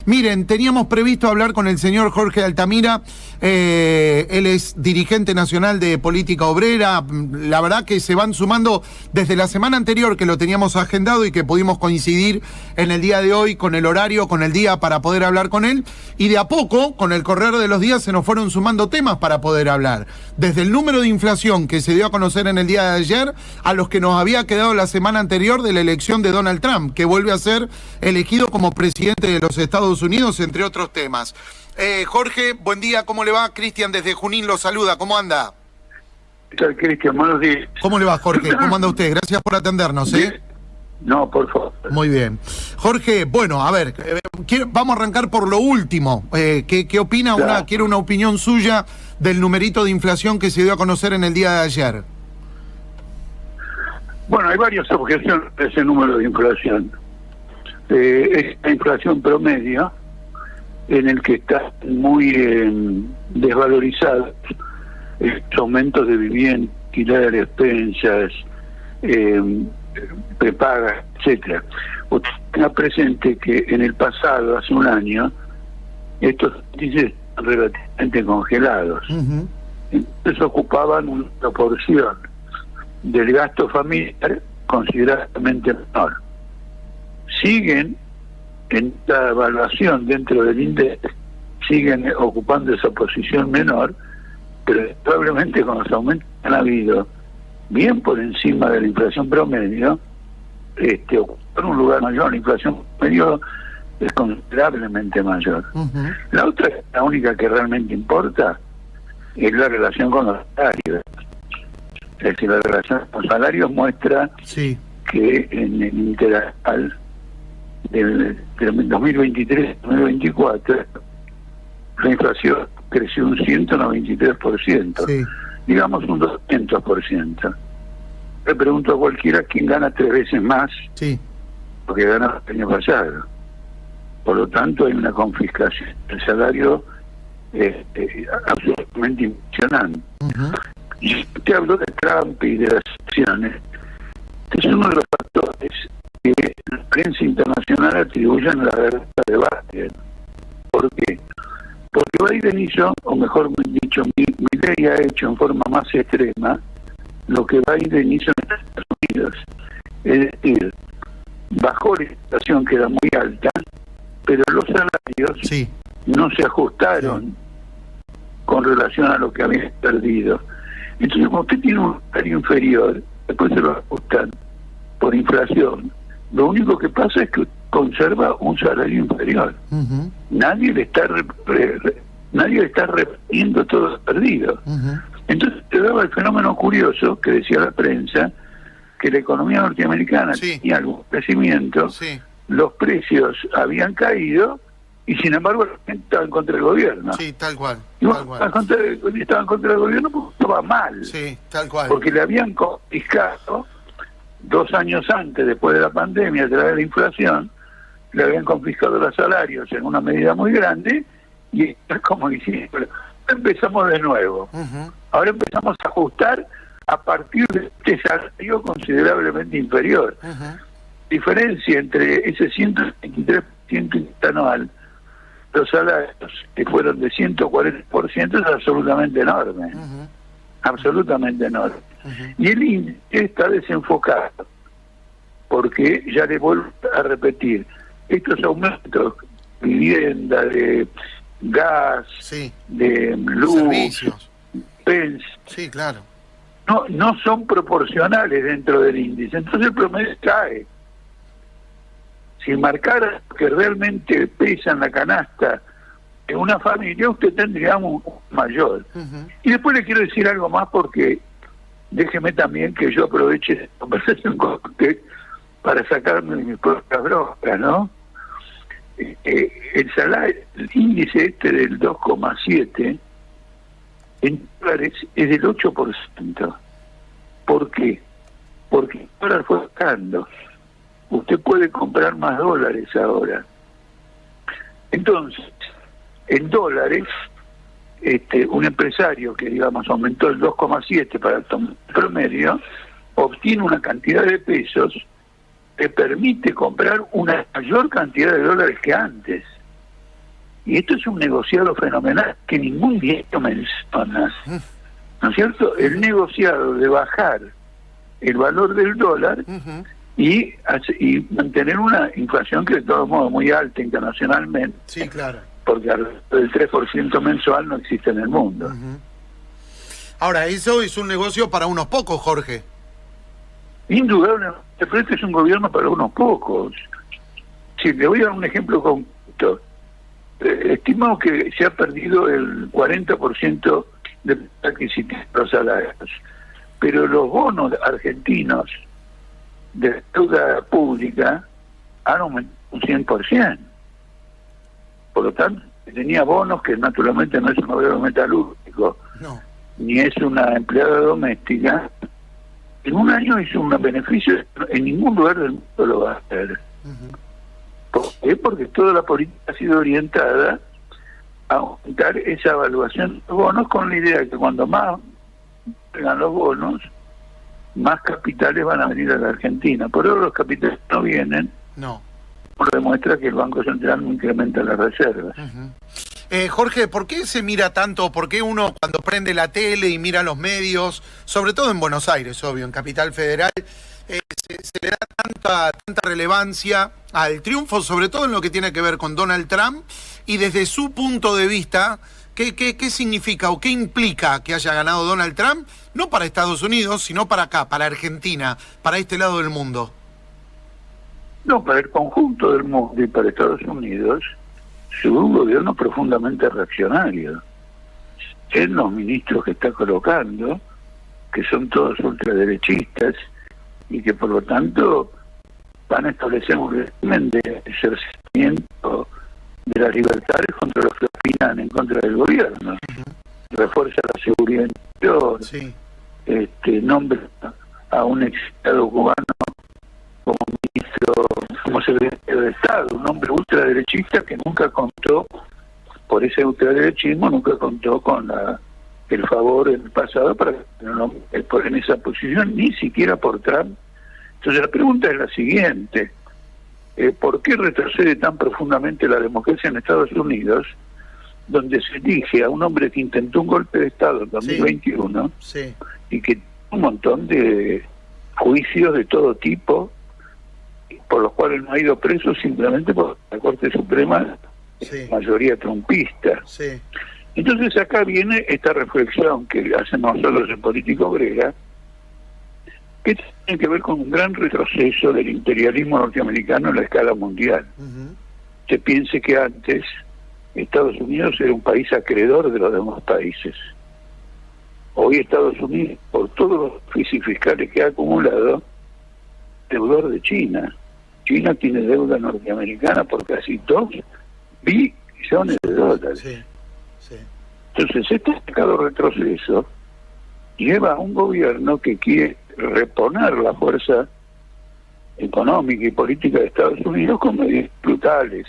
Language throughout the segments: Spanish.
Miren, teníamos previsto hablar con el señor Jorge Altamira, él es dirigente nacional de Política Obrera. La verdad que se van sumando desde la semana anterior que lo teníamos agendado y que pudimos coincidir en el día de hoy con el horario, con el día para poder hablar con él, y de a poco, con el correr de los días, se nos fueron sumando temas para poder hablar, desde el número de inflación que se dio a conocer en el día de ayer, a los que nos había quedado la semana anterior de la elección de Donald Trump, que vuelve a ser elegido como presidente de los Estados Unidos, entre otros temas. Jorge, buen día, ¿cómo le va? Cristian desde Junín lo saluda, ¿cómo anda? ¿Qué tal, Cristian? Buenos días. ¿Cómo le va, Jorge? ¿Cómo anda usted? Gracias por atendernos, ¿eh? No, por favor. Muy bien. Jorge, bueno, a ver, vamos a arrancar por lo último. ¿Qué opina? Claro. Quiero una opinión suya del numerito de inflación que se dio a conocer en el día de ayer. Bueno, hay varias objeciones a ese número de inflación. Es la inflación promedio, en el que está muy desvalorizados los aumentos de vivienda, alquiler, expensas, prepagas, etcétera. Usted tenga presente que en el pasado, hace un año, estos índices están relativamente congelados. Entonces ocupaban una proporción del gasto familiar considerablemente menor. Siguen en la evaluación dentro del índice, siguen ocupando esa posición menor, pero probablemente con los aumentos que han habido, bien por encima de la inflación promedio, ocupan un lugar mayor. La inflación promedio es considerablemente mayor. La otra, la única que realmente importa, es la relación con los salarios. Es decir, la relación con los salarios muestra que en el interanual del 2023-2024 la inflación creció un 193%, digamos un 200%. Le pregunto a cualquiera quién gana 3 veces más porque gana el año pasado. Por lo tanto, hay una confiscación del salario absolutamente impresionante. Y usted habló de Trump y de las elecciones. Este es uno de los factores que la prensa internacional atribuyen a la derrota de Biden. ¿Por qué? Porque Biden hizo, o mejor dicho, Milley ha hecho en forma más extrema lo que Biden hizo en Estados Unidos. Es decir, bajó la inflación, que era muy alta, pero los salarios no se ajustaron con relación a lo que habían perdido. Entonces, cuando usted tiene un salario inferior, después se lo ajustan por inflación, lo único que pasa es que conserva un salario inferior. Nadie le está repitiendo todo lo perdido. Entonces se daba el fenómeno curioso que decía la prensa, que la economía norteamericana tenía algún crecimiento, los precios habían caído y sin embargo la gente estaba en contra del gobierno. Tal cual. Estaban contra el gobierno porque estaba mal. Tal cual. Porque le habían confiscado 2 años antes, después de la pandemia, a través de la inflación, le habían confiscado los salarios en una medida muy grande, y es como diciendo, empezamos de nuevo. Ahora empezamos a ajustar a partir de este salario considerablemente inferior. Diferencia entre ese 123% anual, los salarios que fueron de 140%, es absolutamente enorme. Absolutamente enorme. Y el índice está desenfocado, porque ya le vuelvo a repetir, estos aumentos de vivienda, de gas, de luz, servicios, claro, no son proporcionales dentro del índice. Entonces el promedio cae. Si marcara que realmente pesa en la canasta de una familia, usted tendría un mayor. Y después le quiero decir algo más, porque déjeme también que yo aproveche la conversación con usted para sacarme de mis propias broncas, ¿no? El salario, el índice del 2,7 en dólares es del 8%. ¿Por qué? Porque el dólar fue bajando. Usted puede comprar más dólares ahora. Entonces, en dólares, un empresario que, digamos, aumentó el 2,7 para el promedio, obtiene una cantidad de pesos que permite comprar una mayor cantidad de dólares que antes. Y esto es un negociado fenomenal que ningún diario menciona, ¿no es cierto? El negociado de bajar el valor del dólar y mantener una inflación que de todos modos muy alta internacionalmente. Sí, claro. Porque el 3% mensual no existe en el mundo. Ahora, eso es un negocio para unos pocos, Jorge. Indudablemente, pero este es un gobierno para unos pocos. Si le voy a dar un ejemplo concreto, estimamos que se ha perdido el 40% de adquisitivo de los salarios, pero los bonos argentinos de deuda pública han aumentado un 100%. Por lo tanto, tenía bonos que naturalmente no es un obrero metalúrgico, ni es una empleada doméstica. En un año hizo un beneficio, en ningún lugar del mundo lo va a hacer. ¿Por qué? Porque toda la política ha sido orientada a aumentar esa evaluación de los bonos con la idea de que cuando más vengan los bonos, más capitales van a venir a la Argentina. Por eso los capitales no vienen. Lo demuestra que el Banco Central no incrementa las reservas. Jorge, ¿por qué se mira tanto? ¿Por qué uno cuando prende la tele y mira los medios, sobre todo en Buenos Aires, obvio, en Capital Federal, se le da tanta relevancia al triunfo, sobre todo en lo que tiene que ver con Donald Trump? Y desde su punto de vista, ¿qué significa o qué implica que haya ganado Donald Trump? No para Estados Unidos, sino para acá, para Argentina, para este lado del mundo. No, para el conjunto del mundo y para Estados Unidos, es un gobierno profundamente reaccionario. En los ministros que está colocando, que son todos ultraderechistas, y que por lo tanto van a establecer un régimen de ejercimiento de las libertades contra los que opinan en contra del gobierno. Refuerza la seguridad interior, nombra a un exiliado cubano como ministro, como secretario de Estado, un hombre ultraderechista que nunca contó, por ese ultraderechismo, nunca contó con el favor en el pasado para que no en esa posición, ni siquiera por Trump. Entonces la pregunta es la siguiente: ¿por qué retrocede tan profundamente la democracia en Estados Unidos, donde se elige a un hombre que intentó un golpe de Estado en 2021 y que tiene un montón de juicios de todo tipo, por los cuales no ha ido preso simplemente porque la Corte Suprema es mayoría trumpista? Entonces acá viene esta reflexión que hacemos nosotros en Política Obrera, que tiene que ver con un gran retroceso del imperialismo norteamericano en la escala mundial. Se piense que antes Estados Unidos era un país acreedor de los demás países. Hoy Estados Unidos, por todos los déficits fiscales que ha acumulado, deudor de China. China tiene deuda norteamericana por casi 2 billones de dólares. Entonces, este marcado retroceso lleva a un gobierno que quiere reponer la fuerza económica y política de Estados Unidos con medidas brutales.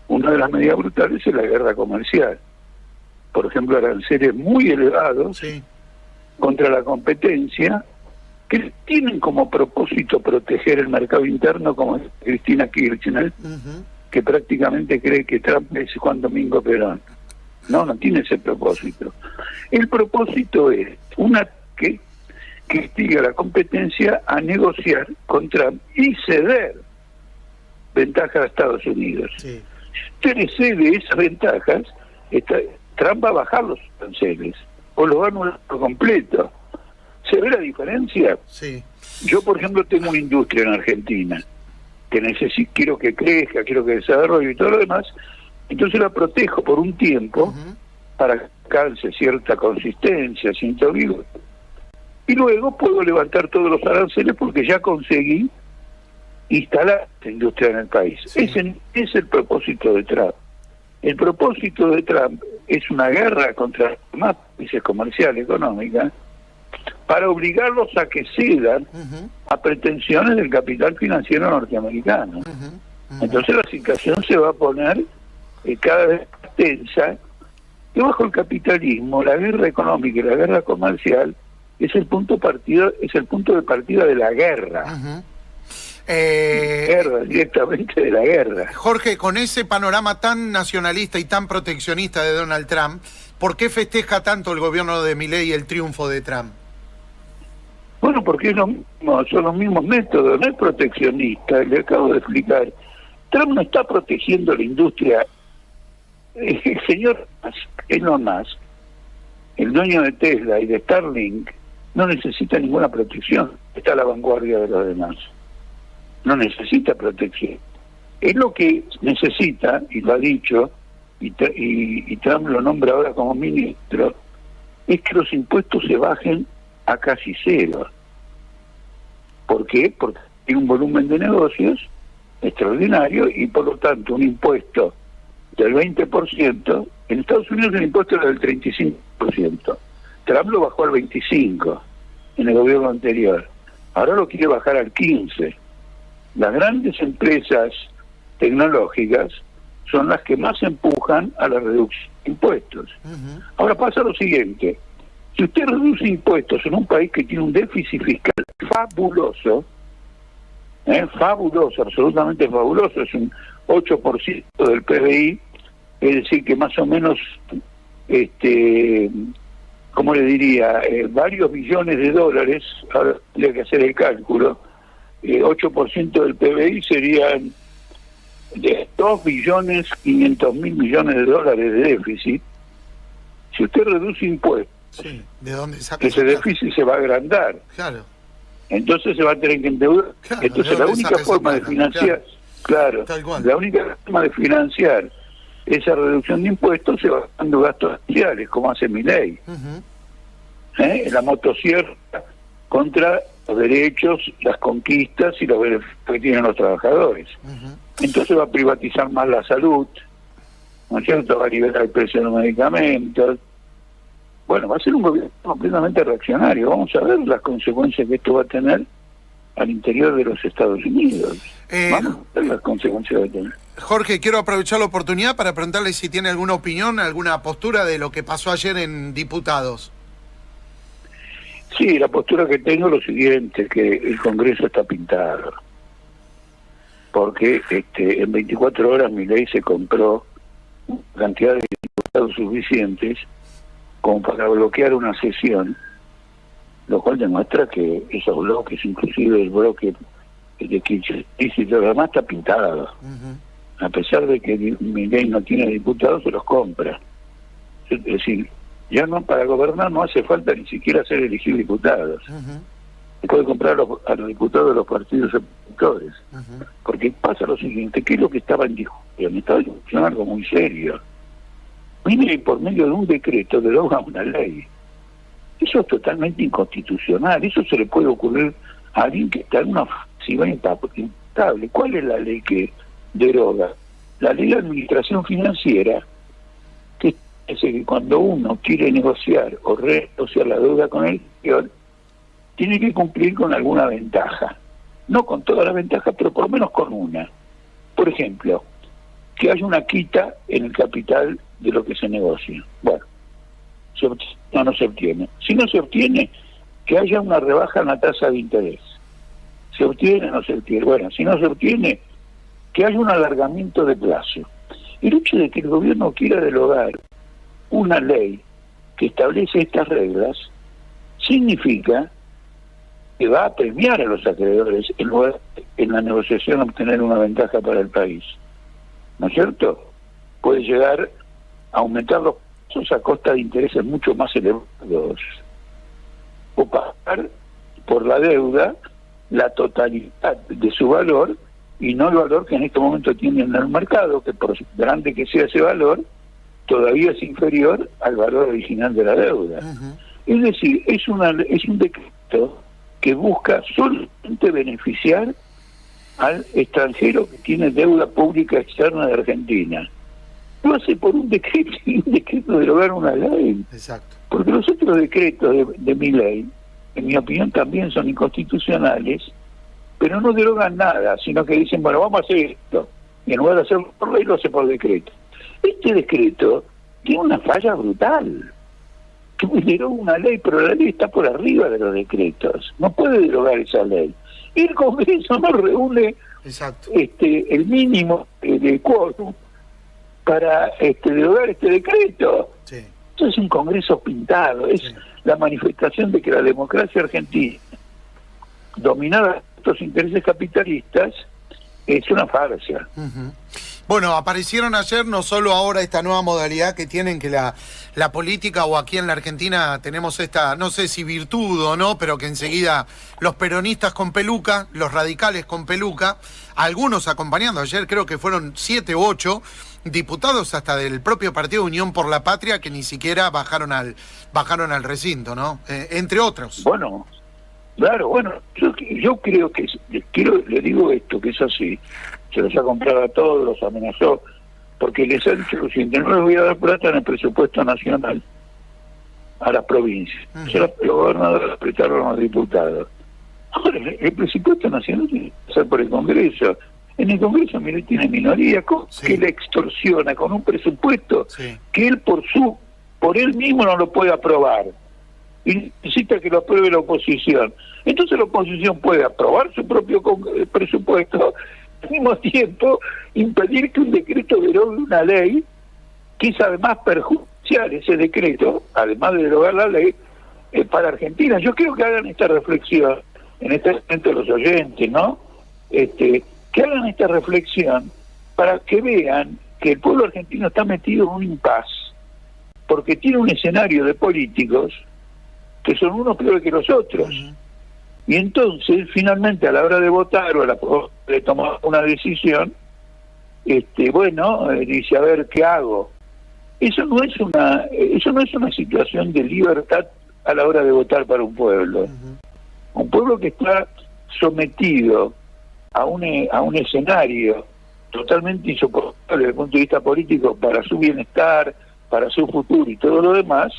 Una de las medidas brutales es la guerra comercial. Por ejemplo, aranceles muy elevados contra la competencia, que tienen como propósito proteger el mercado interno, como Cristina Kirchner, que prácticamente cree que Trump es Juan Domingo Perón. No tiene ese propósito. El propósito es un ataque que instiga a la competencia a negociar con Trump y ceder ventajas a Estados Unidos. Si usted le cede esas ventajas, Trump va a bajar los aranceles o los va a anular por completo. ¿Se ve la diferencia? Yo, por ejemplo, tengo una industria en Argentina que quiero que crezca, quiero que desarrolle y todo lo demás. Entonces la protejo por un tiempo para que alcance cierta consistencia, cierto vigor. Y luego puedo levantar todos los aranceles porque ya conseguí instalar esa industria en el país. Ese es el propósito de Trump. El propósito de Trump es una guerra contra los demás países comerciales, económicas, para obligarlos a que cedan a pretensiones del capital financiero norteamericano. Entonces la situación se va a poner cada vez más tensa, y bajo el capitalismo la guerra económica y la guerra comercial es el punto de partida de la guerra. Guerra, directamente de la guerra. Jorge, con ese panorama tan nacionalista y tan proteccionista de Donald Trump, ¿por qué festeja tanto el gobierno de Milei el triunfo de Trump? Bueno, porque son los mismos métodos, no es proteccionista, le acabo de explicar. Trump no está protegiendo la industria. El señor Elon Musk, el dueño de Tesla y de Starlink, no necesita ninguna protección, está a la vanguardia de los demás. No necesita protección. Es lo que necesita, y lo ha dicho, y Trump lo nombra ahora como ministro, es que los impuestos se bajen a casi cero. ¿Por qué? Porque tiene un volumen de negocios extraordinario y por lo tanto un impuesto del 20%, en Estados Unidos el impuesto era del 35%, Trump lo bajó al 25% en el gobierno anterior, ahora lo quiere bajar al 15%. Las grandes empresas tecnológicas son las que más empujan a la reducción de impuestos. Ahora pasa lo siguiente: si usted reduce impuestos en un país que tiene un déficit fiscal fabuloso, fabuloso, absolutamente fabuloso, es un 8% del PBI, es decir, que más o menos, ¿cómo le diría? Varios billones de dólares, ahora tendría que hacer el cálculo, 8% del PBI serían de 2.500.000.000.000 de dólares de déficit. Si usted reduce impuestos, sí, ¿de dónde saca ese déficit se va a agrandar. Claro. Entonces se va a tener que endeudar. Claro, entonces la única forma de financiar, claro, la única forma de financiar esa reducción de impuestos se va dando gastos sociales, como hace Milei. La motosierra contra los derechos, las conquistas y los beneficios que tienen los trabajadores. Entonces va a privatizar más la salud, ¿no es cierto? Va a liberar el precio de los medicamentos. Bueno, va a ser un gobierno completamente reaccionario. Vamos a ver las consecuencias que esto va a tener al interior de los Estados Unidos. Vamos a ver las consecuencias que va a tener. Jorge, quiero aprovechar la oportunidad para preguntarle si tiene alguna opinión, alguna postura de lo que pasó ayer en Diputados. Sí, la postura que tengo es lo siguiente, que el Congreso está pintado. Porque en 24 horas Milei se compró una cantidad de diputados suficientes como para bloquear una sesión, lo cual demuestra que esos bloques, inclusive el bloque de Kirchner y todo lo demás, está pintado. A pesar de que Milei no tiene diputados, se los compra. Es decir, ya no, para gobernar no hace falta ni siquiera hacer elegir diputados. Se puede comprar a los diputados de los partidos opositores. Porque pasa lo siguiente: ¿qué es lo que estaba en discusión? Estaba en discusión algo muy serio. Milei, por medio de un decreto, deroga una ley. Eso es totalmente inconstitucional. Eso se le puede ocurrir a alguien que está en una ofensiva imputable. ¿Cuál es la ley que deroga? La ley de administración financiera, que dice que cuando uno quiere negociar o renegociar la deuda con el exterior, tiene que cumplir con alguna ventaja. No con todas las ventajas, pero por lo menos con una. Por ejemplo, que haya una quita en el capital de lo que se negocia. Bueno, no se obtiene. Si no se obtiene, que haya una rebaja en la tasa de interés. ¿Se obtiene o no se obtiene? Bueno, si no se obtiene, que haya un alargamiento de plazo. El hecho de que el gobierno quiera derogar una ley que establece estas reglas significa que va a premiar a los acreedores en lugar de, en la negociación, obtener una ventaja para el país. ¿No es cierto? Puede llegar a aumentar los precios a costa de intereses mucho más elevados, o pagar por la deuda la totalidad de su valor y no el valor que en este momento tiene en el mercado, que por grande que sea ese valor, todavía es inferior al valor original de la deuda. Es decir, es un decreto que busca solamente beneficiar al extranjero que tiene deuda pública externa de Argentina. Lo hace por un decreto, y un decreto derogar una ley. Exacto. Porque los otros decretos de Milei, en mi opinión, también son inconstitucionales, pero no derogan nada, sino que dicen, bueno, vamos a hacer esto, y en lugar de hacerlo por ley, lo hace por decreto. Este decreto tiene una falla brutal, que deroga una ley, pero la ley está por arriba de los decretos, no puede derogar esa ley. el Congreso no reúne Exacto. el mínimo de quórum para derogar este decreto. Sí. Esto es un Congreso pintado, es Sí. la manifestación de que la democracia argentina, dominada por estos intereses capitalistas, es una farsa. Ujú. Bueno, aparecieron ayer no solo ahora esta nueva modalidad que tienen, que la política, o aquí en la Argentina tenemos esta, no sé si virtud o no, pero que enseguida los peronistas con peluca, los radicales con peluca, algunos acompañando, ayer creo que fueron 7 u 8 diputados hasta del propio partido Unión por la Patria que ni siquiera bajaron al recinto, ¿no? Entre otros. Bueno, claro, bueno, yo creo que, le digo esto, que es así, se los ha comprado a todos, los amenazó, porque les ha dicho lo siguiente: no les voy a dar plata en el presupuesto nacional a las provincias. Los gobernadores apretaron a los diputados. Ahora, el presupuesto nacional tiene que pasar por el Congreso. En el Congreso, mire, tiene minoría, que le extorsiona con un presupuesto que él por él mismo no lo puede aprobar. Y necesita que lo apruebe la oposición. Entonces la oposición puede aprobar su propio presupuesto, al mismo tiempo impedir que un decreto derogue una ley que es además perjudicial, ese decreto, además de derogar la ley, para Argentina. Yo quiero que hagan esta reflexión, en este momento los oyentes, ¿no? Que hagan esta reflexión para que vean que el pueblo argentino está metido en un impasse, porque tiene un escenario de políticos que son unos peores que los otros. Y entonces, finalmente, a la hora de votar o a la hora de tomar una decisión, dice, a ver, ¿qué hago? Eso no es una situación de libertad a la hora de votar para un pueblo. Un pueblo que está sometido a un escenario totalmente insoportable desde el punto de vista político para su bienestar, para su futuro y todo lo demás,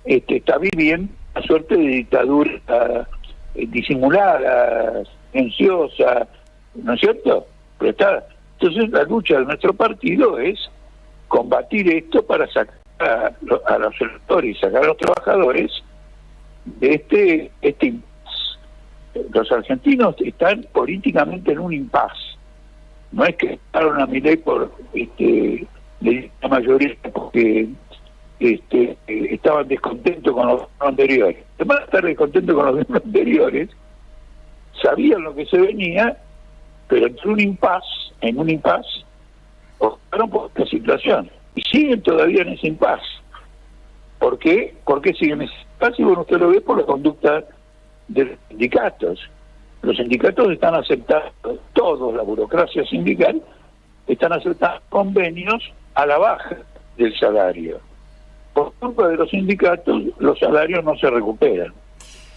está viviendo una suerte de dictadura disimulada, silenciosa, ¿no es cierto? Pero entonces la lucha de nuestro partido es combatir esto para sacar a los electores y sacar a los trabajadores de este impasse. Los argentinos están políticamente en un impasse. No es que votaron a Milei por la mayoría porque estaban descontentos con los anteriores. Además de estar descontentos con los anteriores, sabían lo que se venía, pero en un impasse, optaron por esta situación. Y siguen todavía en ese impasse. ¿Por qué? ¿Por qué siguen en ese impasse? Y bueno, usted lo ve por la conducta de los sindicatos. Los sindicatos están aceptando, todos, la burocracia sindical, están aceptando convenios a la baja del salario. Por culpa de los sindicatos, los salarios no se recuperan.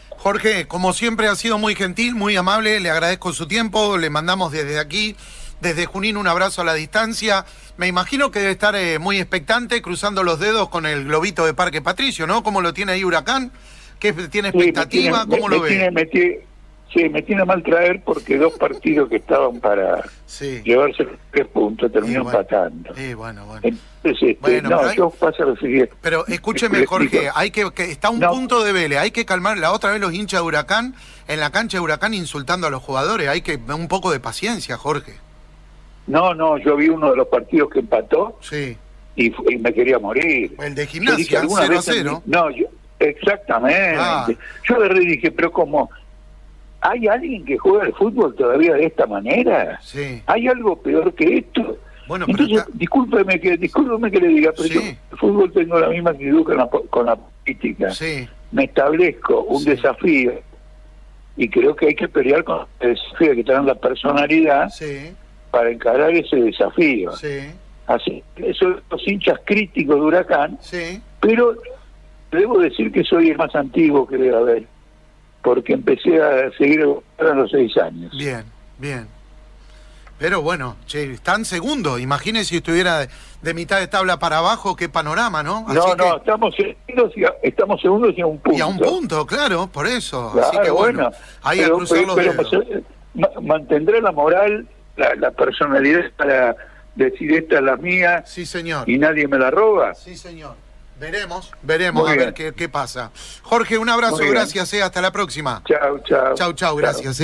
Jorge, como siempre ha sido muy gentil, muy amable, le agradezco su tiempo, le mandamos desde aquí, desde Junín, un abrazo a la distancia. Me imagino que debe estar muy expectante, cruzando los dedos con el globito de Parque Patricio, ¿no? ¿Cómo lo tiene ahí Huracán? ¿Qué tiene expectativa? ¿Cómo lo ve? Me tiene mal traer porque 2 partidos que estaban para llevarse los 3 puntos terminó empatando. Bueno. Entonces, yo paso a lo siguiente. Pero escúcheme, Jorge, hay que está un punto de Vélez, hay que calmar. La otra vez los hinchas de Huracán, en la cancha de Huracán, insultando a los jugadores. Hay que un poco de paciencia, Jorge. No, yo vi uno de los partidos que empató y me quería morir. El de Gimnasia, 0-0. Exactamente. Yo agarré y dije, pero ¿cómo? ¿Hay alguien que juega al fútbol todavía de esta manera? ¿Hay algo peor que esto? Bueno, entonces, discúlpeme que le diga, pero yo el fútbol tengo la misma actitud con la política. Me establezco un desafío y creo que hay que pelear con el desafío, que tener la personalidad para encarar ese desafío. Así, son los hinchas críticos de Huracán, pero debo decir que soy el más antiguo que debe haber, porque empecé a seguir a los 6 años. Bien. Pero bueno, están segundo. Imagínese si estuviera de mitad de tabla para abajo, qué panorama, ¿no? Estamos segundos y a un punto. Y a un punto, claro, por eso. Claro, así que bueno, ahí a cruzar los dedos. Mantendré la moral, la personalidad para decir esta es la mía. Sí, señor. Y nadie me la roba. Sí, señor. Veremos a ver qué pasa. Jorge, un abrazo, gracias, hasta la próxima. Chau, gracias.